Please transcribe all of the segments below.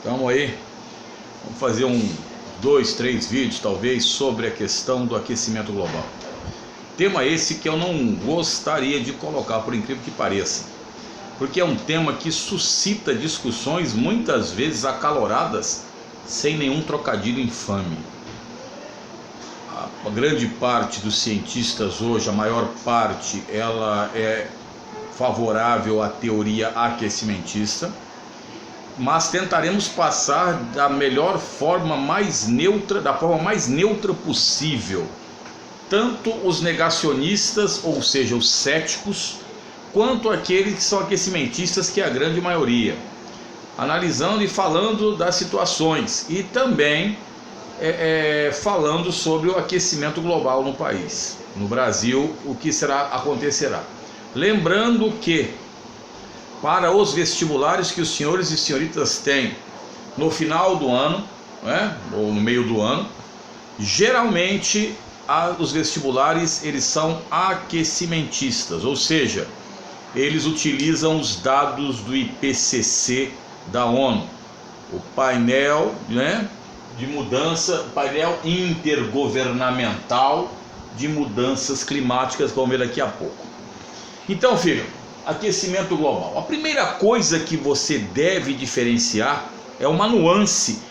Então aí, vamos fazer dois, três vídeos talvez sobre a questão do aquecimento global. Tema esse que eu não gostaria de colocar, por incrível que pareça, porque é um tema que suscita discussões muitas vezes acaloradas, sem nenhum trocadilho infame. A grande parte dos cientistas hoje, a maior parte, ela é favorável à teoria aquecimentista, mas tentaremos passar da melhor forma, mais neutra, da forma mais neutra possível, tanto os negacionistas, ou seja, os céticos, quanto aqueles que são aquecimentistas, que é a grande maioria, analisando e falando das situações e também falando sobre o aquecimento global no país, no Brasil, o que acontecerá. Lembrando que para os vestibulares que os senhores e senhoritas têm no final do ano, ou no meio do ano, geralmente os vestibulares eles são aquecimentistas, ou seja, eles utilizam os dados do IPCC da ONU, o painel, de mudança, painel intergovernamental de mudanças climáticas, vamos ver daqui a pouco. Então, filho, aquecimento global. A primeira coisa que você deve diferenciar é uma nuance,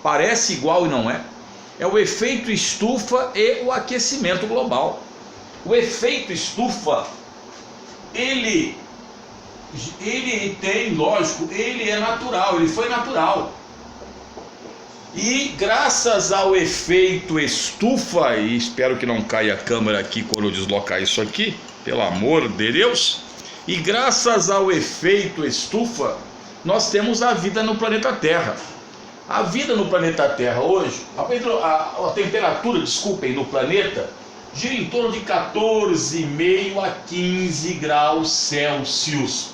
parece igual e não é. É o efeito estufa e o aquecimento global. O efeito estufa, ele tem, lógico, ele é natural, ele foi natural. E graças ao efeito estufa, e espero que não caia a câmera aqui quando eu deslocar isso aqui, pelo amor de Deus, e graças ao efeito estufa, nós temos a vida no planeta Terra. A vida no planeta Terra hoje, a temperatura, no planeta, gira em torno de 14,5 a 15 graus Celsius.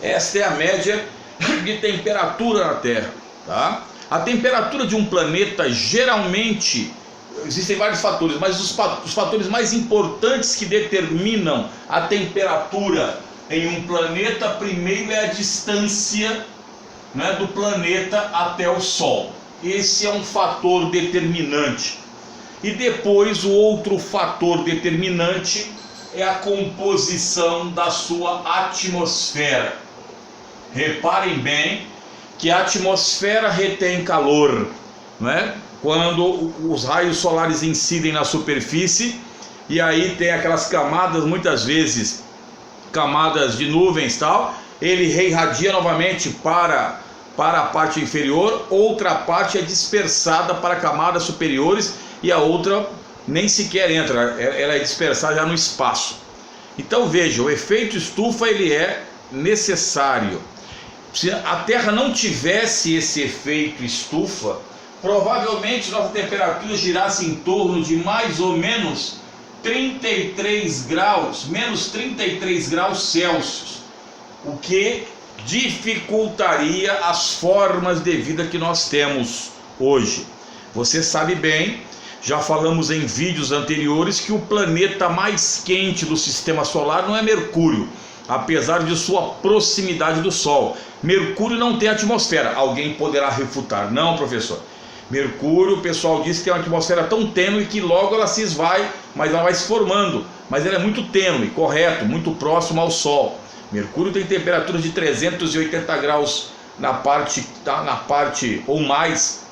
Esta é a média de temperatura na Terra, tá? A temperatura de um planeta, geralmente, existem vários fatores, mas os fatores mais importantes que determinam a temperatura em um planeta, primeiro é a distância, do planeta até o Sol. Esse é um fator determinante. E depois o outro fator determinante é a composição da sua atmosfera. Reparem bem que a atmosfera retém calor, quando os raios solares incidem na superfície, e aí tem aquelas camadas, muitas vezes camadas de nuvens tal, ele reirradia novamente para a parte inferior, outra parte é dispersada para camadas superiores e a outra nem sequer entra, ela é dispersada já no espaço. Então veja, o efeito estufa ele é necessário. Se a Terra não tivesse esse efeito estufa, provavelmente nossa temperatura girasse em torno de mais ou menos 33 graus, menos 33 graus Celsius, o que dificultaria as formas de vida que nós temos hoje. Você sabe bem, já falamos em vídeos anteriores, que o planeta mais quente do sistema solar não é Mercúrio, apesar de sua proximidade do Sol. Mercúrio não tem atmosfera. Alguém poderá refutar. Não, professor. Mercúrio, o pessoal diz que tem uma atmosfera tão tênue que logo ela se esvai, mas ela vai se formando. Mas ela é muito tênue, correto, muito próximo ao Sol. Mercúrio tem temperaturas de 380 graus na parte ou mais,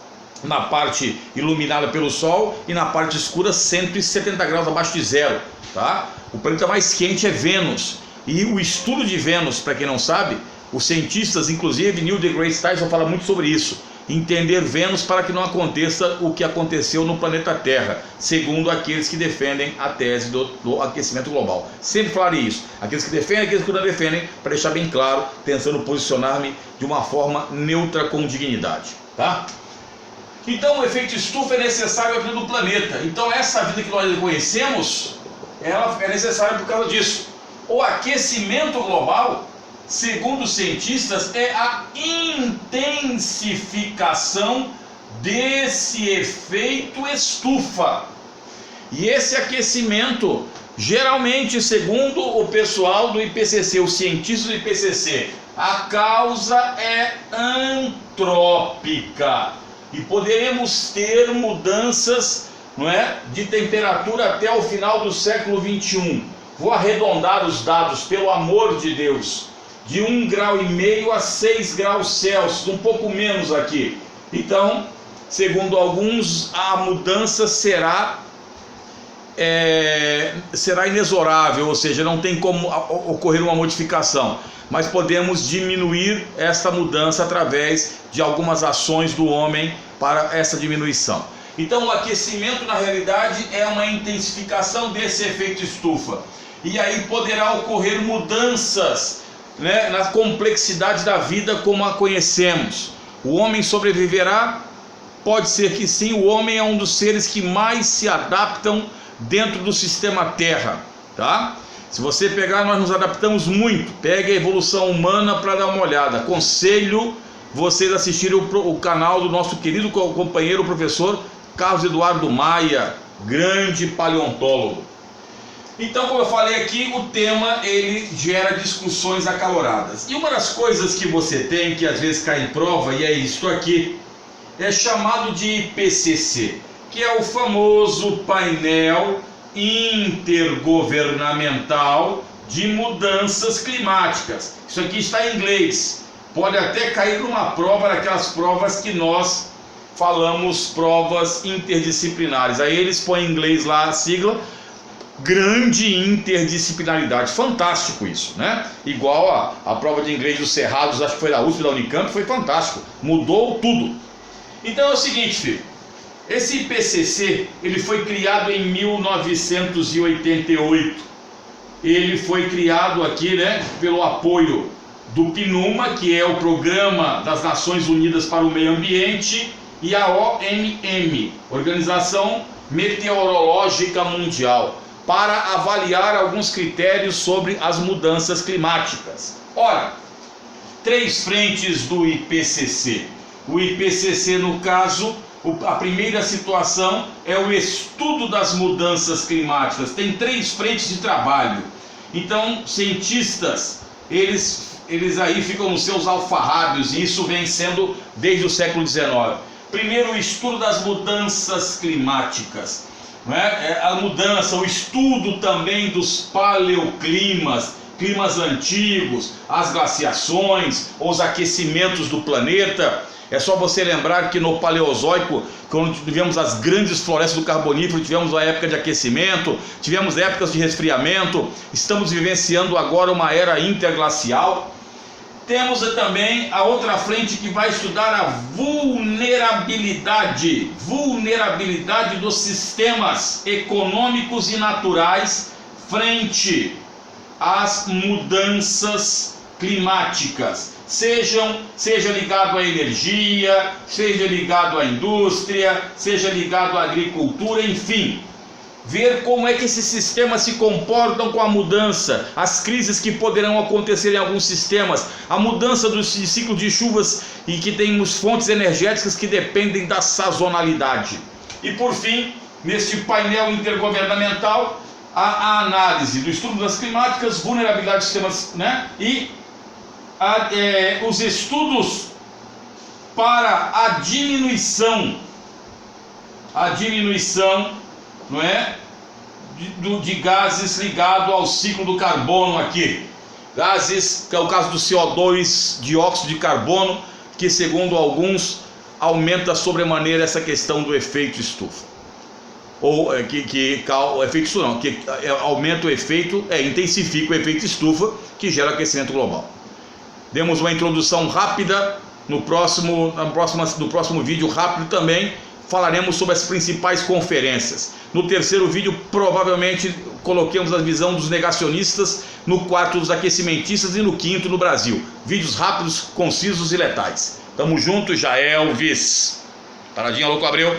na parte iluminada pelo Sol, e na parte escura 170 graus abaixo de zero, tá? O planeta mais quente é Vênus. E o estudo de Vênus, para quem não sabe, os cientistas, inclusive Neil deGrasse Tyson, fala muito sobre isso. Entender Vênus para que não aconteça o que aconteceu no planeta Terra, segundo aqueles que defendem a tese do aquecimento global. Sempre falarei isso. Aqueles que defendem, aqueles que não defendem, para deixar bem claro, tentando posicionar-me de uma forma neutra com dignidade, tá? Então o efeito estufa é necessário aqui no planeta. Então essa vida que nós conhecemos, ela é necessária por causa disso. O aquecimento global, segundo os cientistas, é a intensificação desse efeito estufa. E esse aquecimento Geralmente, segundo o pessoal do IPCC, os cientistas do IPCC, a causa é antrópica e poderemos ter mudanças, não é, de temperatura até o final do século 21. Vou arredondar os dados, pelo amor de Deus, de 1,5 grau a 6 graus Celsius, um pouco menos aqui. Então, segundo alguns, a mudança será inexorável, ou seja, não tem como ocorrer uma modificação, mas podemos diminuir esta mudança através de algumas ações do homem para essa diminuição. Então o aquecimento na realidade é uma intensificação desse efeito estufa, e aí poderá ocorrer mudanças, né, na complexidade da vida como a conhecemos. O homem sobreviverá? Pode ser que sim. O homem é um dos seres que mais se adaptam dentro do sistema Terra, tá? Se você pegar, nós nos adaptamos muito. Pegue a evolução humana para dar uma olhada. Aconselho vocês a assistirem o canal do nosso querido companheiro, o professor Carlos Eduardo Maia, grande paleontólogo. Então, como eu falei aqui, o tema ele gera discussões acaloradas. E uma das coisas que você tem, que às vezes cai em prova, e é isto aqui, é chamado de IPCC, que é o famoso painel intergovernamental de mudanças climáticas. Isso aqui está em inglês, pode até cair numa prova, daquelas provas que nós falamos, provas interdisciplinares. Aí eles põem em inglês lá a sigla, grande interdisciplinaridade. Fantástico isso, né? Igual a prova de inglês dos Cerrados, acho que foi da USP, da Unicamp, foi fantástico, mudou tudo. Então é o seguinte, filho, esse IPCC, ele foi criado em 1988. Ele foi criado aqui, né, pelo apoio do PNUMA, que é o Programa das Nações Unidas para o Meio Ambiente, e a OMM, Organização Meteorológica Mundial, para avaliar alguns critérios sobre as mudanças climáticas. Ora, 3 frentes do IPCC. O IPCC, no caso, a primeira situação é o estudo das mudanças climáticas. Tem 3 frentes de trabalho. Então, cientistas, eles aí ficam nos seus alfarrábios, e isso vem sendo desde o século XIX. Primeiro, o estudo das mudanças climáticas, não é? A mudança, o estudo também dos paleoclimas, climas antigos, as glaciações, os aquecimentos do planeta. É só você lembrar que no Paleozoico, quando tivemos as grandes florestas do Carbonífero, tivemos uma época de aquecimento, tivemos épocas de resfriamento, estamos vivenciando agora uma era interglacial. Temos também a outra frente que vai estudar a vulnerabilidade dos sistemas econômicos e naturais frente às mudanças climáticas. Seja ligado à energia, seja ligado à indústria, seja ligado à agricultura, enfim. Ver como é que esses sistemas se comportam com a mudança, as crises que poderão acontecer em alguns sistemas, a mudança do ciclo de chuvas, e que temos fontes energéticas que dependem da sazonalidade. E por fim, neste painel intergovernamental, a análise do estudo das climáticas, vulnerabilidade dos sistemas, né? E os estudos para a diminuição, não é, de gases ligado ao ciclo do carbono aqui. Gases, que é o caso do CO2, dióxido de carbono, que segundo alguns aumenta sobremaneira essa questão do efeito estufa. Ou efeito estufa não, que aumenta o efeito, intensifica o efeito estufa, que gera aquecimento global. Demos uma introdução rápida. No próximo vídeo rápido também falaremos sobre as principais conferências. No terceiro vídeo provavelmente coloquemos a visão dos negacionistas, no quarto dos aquecimentistas e no quinto no Brasil. Vídeos rápidos, concisos e letais. Tamo junto, Jaelvis. Paradinha, louco, Abreu.